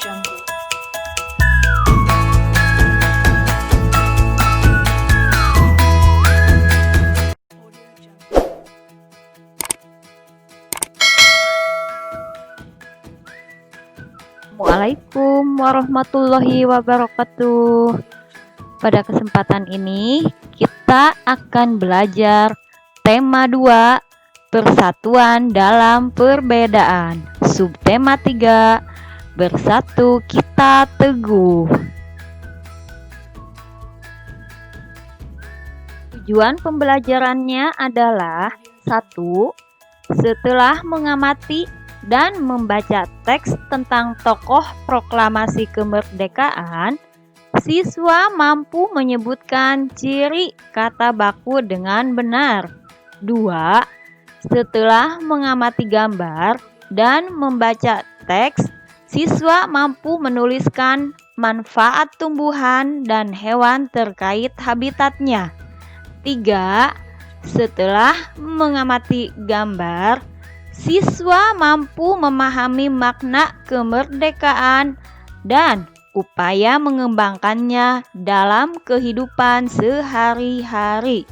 Jungle. Assalamualaikum warahmatullahi wabarakatuh. Pada kesempatan ini kita akan belajar tema 2, persatuan dalam perbedaan. Subtema 3, bersatu kita teguh. Tujuan pembelajarannya adalah 1. Setelah mengamati dan membaca teks tentang tokoh proklamasi kemerdekaan, siswa mampu menyebutkan ciri kata baku dengan benar. 2. Setelah mengamati gambar dan membaca teks, siswa mampu menuliskan manfaat tumbuhan dan hewan terkait habitatnya. 3. Setelah mengamati gambar, siswa mampu memahami makna kemerdekaan dan upaya mengembangkannya dalam kehidupan sehari-hari.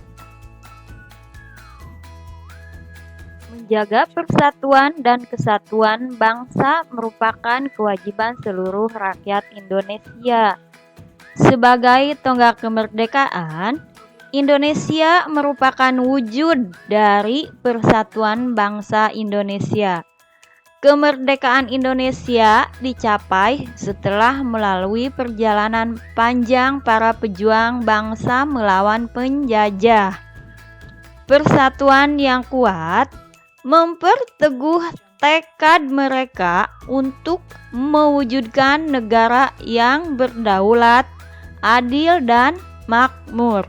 Menjaga persatuan dan kesatuan bangsa merupakan kewajiban seluruh rakyat Indonesia. Sebagai tonggak kemerdekaan, Indonesia merupakan wujud dari persatuan bangsa Indonesia. Kemerdekaan Indonesia dicapai setelah melalui perjalanan panjang para pejuang bangsa melawan penjajah. Persatuan yang kuat memperteguh tekad mereka untuk mewujudkan negara yang berdaulat, adil, dan makmur.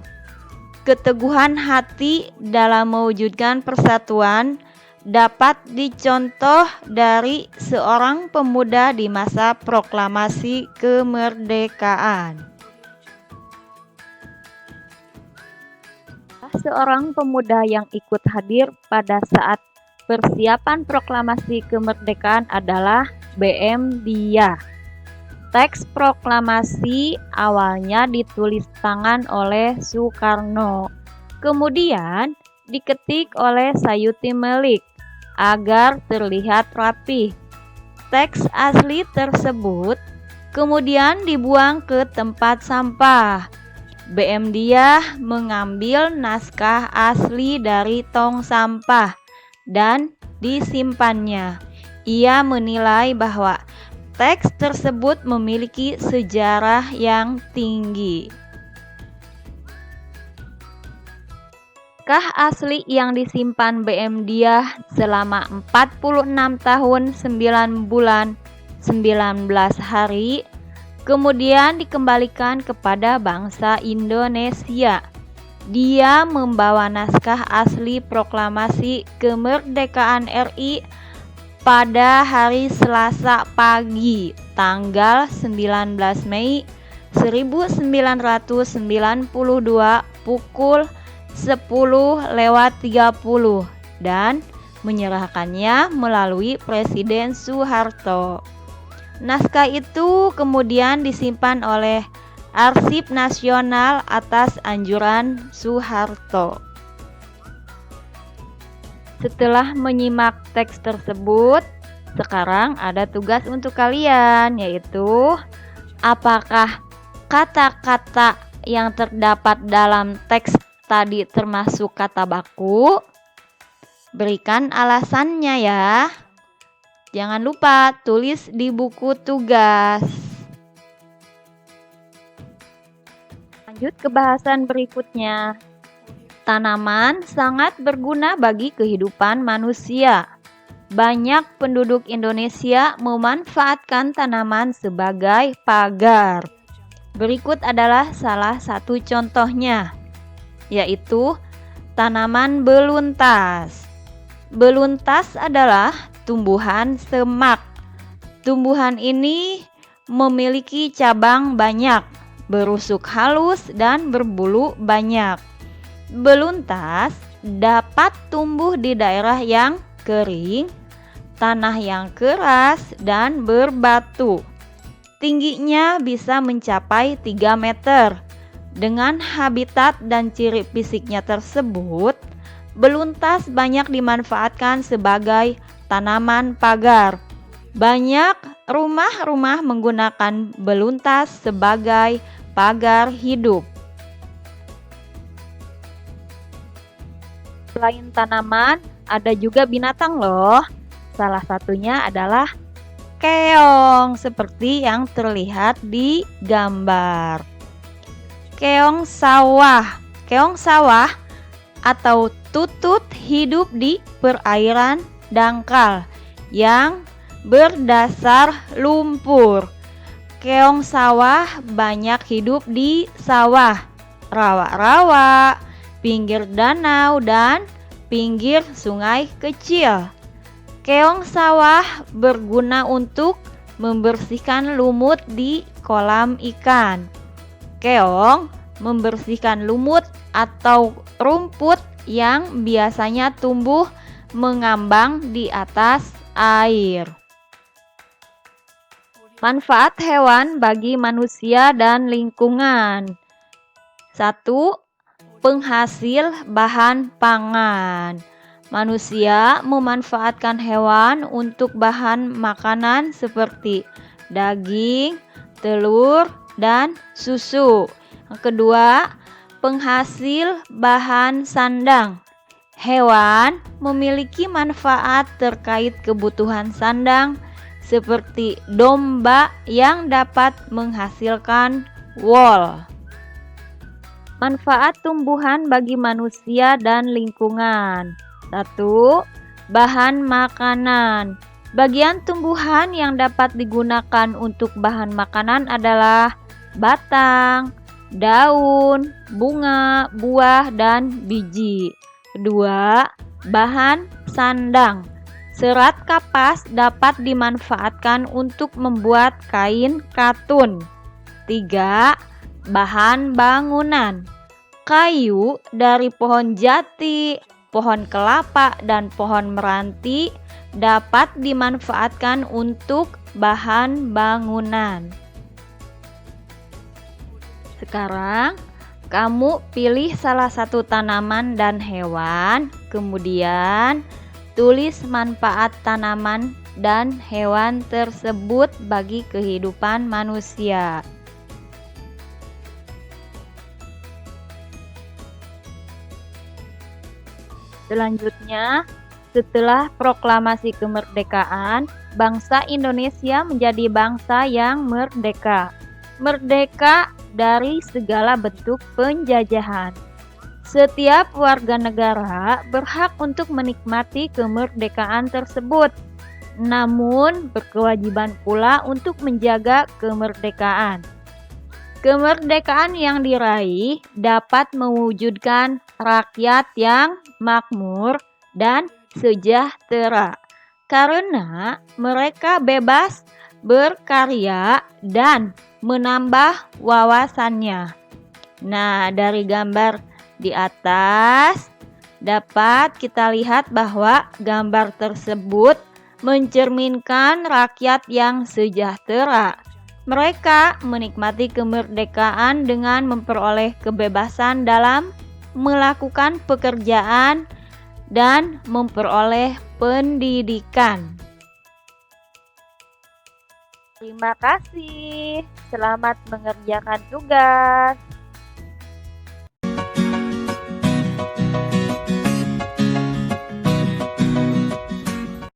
Keteguhan hati dalam mewujudkan persatuan dapat dicontoh dari seorang pemuda di masa proklamasi kemerdekaan. Seorang pemuda yang ikut hadir pada saat persiapan proklamasi kemerdekaan adalah B.M. Dia. Teks proklamasi awalnya ditulis tangan oleh Soekarno, kemudian diketik oleh Sayuti Melik agar terlihat rapi. Teks asli tersebut kemudian dibuang ke tempat sampah. B.M. Dia mengambil naskah asli dari tong sampah dan disimpannya. Ia menilai bahwa teks tersebut memiliki sejarah yang tinggi. Naskah asli yang disimpan B.M. Dia selama 46 tahun 9 bulan 19 hari kemudian dikembalikan kepada bangsa Indonesia. Dia membawa naskah asli proklamasi kemerdekaan RI pada hari Selasa pagi, tanggal 19 Mei 1992 pukul 10.30 dan menyerahkannya melalui Presiden Soeharto. Naskah itu kemudian disimpan oleh Arsip Nasional atas anjuran Soeharto. Setelah menyimak teks tersebut, sekarang ada tugas untuk kalian, yaitu apakah kata-kata yang terdapat dalam teks tadi termasuk kata baku? Berikan alasannya ya. Jangan lupa tulis di buku tugas. Lanjut ke bahasan berikutnya. Tanaman sangat berguna bagi kehidupan manusia. Banyak penduduk Indonesia memanfaatkan tanaman sebagai pagar. Berikut adalah salah satu contohnya, yaitu tanaman beluntas. Beluntas adalah tumbuhan semak. Tumbuhan ini memiliki cabang banyak, berusuk halus, dan berbulu banyak. Beluntas dapat tumbuh di daerah yang kering, tanah yang keras, dan berbatu. Tingginya bisa mencapai 3 meter. Dengan habitat dan ciri fisiknya tersebut, beluntas banyak dimanfaatkan sebagai tanaman pagar. Banyak rumah-rumah menggunakan beluntas sebagai pagar hidup. Selain tanaman, ada juga binatang loh. Salah satunya adalah keong, seperti yang terlihat di gambar. Keong sawah. Keong sawah atau tutut hidup di perairan dangkal yang berdasar lumpur. Keong sawah banyak hidup di sawah, rawa-rawa, pinggir danau, dan pinggir sungai kecil. Keong sawah berguna untuk membersihkan lumut di kolam ikan. Keong membersihkan lumut atau rumput yang biasanya tumbuh mengambang di atas air. Manfaat hewan bagi manusia dan lingkungan. 1. Penghasil bahan pangan. Manusia memanfaatkan hewan untuk bahan makanan seperti daging, telur, dan susu. Yang kedua, penghasil bahan sandang. Hewan memiliki manfaat terkait kebutuhan sandang seperti domba yang dapat menghasilkan wol. Manfaat tumbuhan bagi manusia dan lingkungan. 1. Bahan makanan. Bagian tumbuhan yang dapat digunakan untuk bahan makanan adalah batang, daun, bunga, buah, dan biji. 2. Bahan sandang. Serat kapas dapat dimanfaatkan untuk membuat kain katun. 3. Bahan bangunan. Kayu dari pohon jati, pohon kelapa, dan pohon meranti dapat dimanfaatkan untuk bahan bangunan. Sekarang, kamu pilih salah satu tanaman dan hewan, kemudian tulis manfaat tanaman dan hewan tersebut bagi kehidupan manusia. Selanjutnya, setelah proklamasi kemerdekaan, bangsa Indonesia menjadi bangsa yang merdeka. Merdeka dari segala bentuk penjajahan. Setiap warga negara berhak untuk menikmati kemerdekaan tersebut, namun berkewajiban pula untuk menjaga kemerdekaan. Kemerdekaan yang diraih dapat mewujudkan rakyat yang makmur dan sejahtera, karena mereka bebas berkarya dan menambah wawasannya. Nah, dari gambar di atas dapat kita lihat bahwa gambar tersebut mencerminkan rakyat yang sejahtera. Mereka menikmati kemerdekaan dengan memperoleh kebebasan dalam melakukan pekerjaan dan memperoleh pendidikan. Terima kasih. Selamat mengerjakan tugas.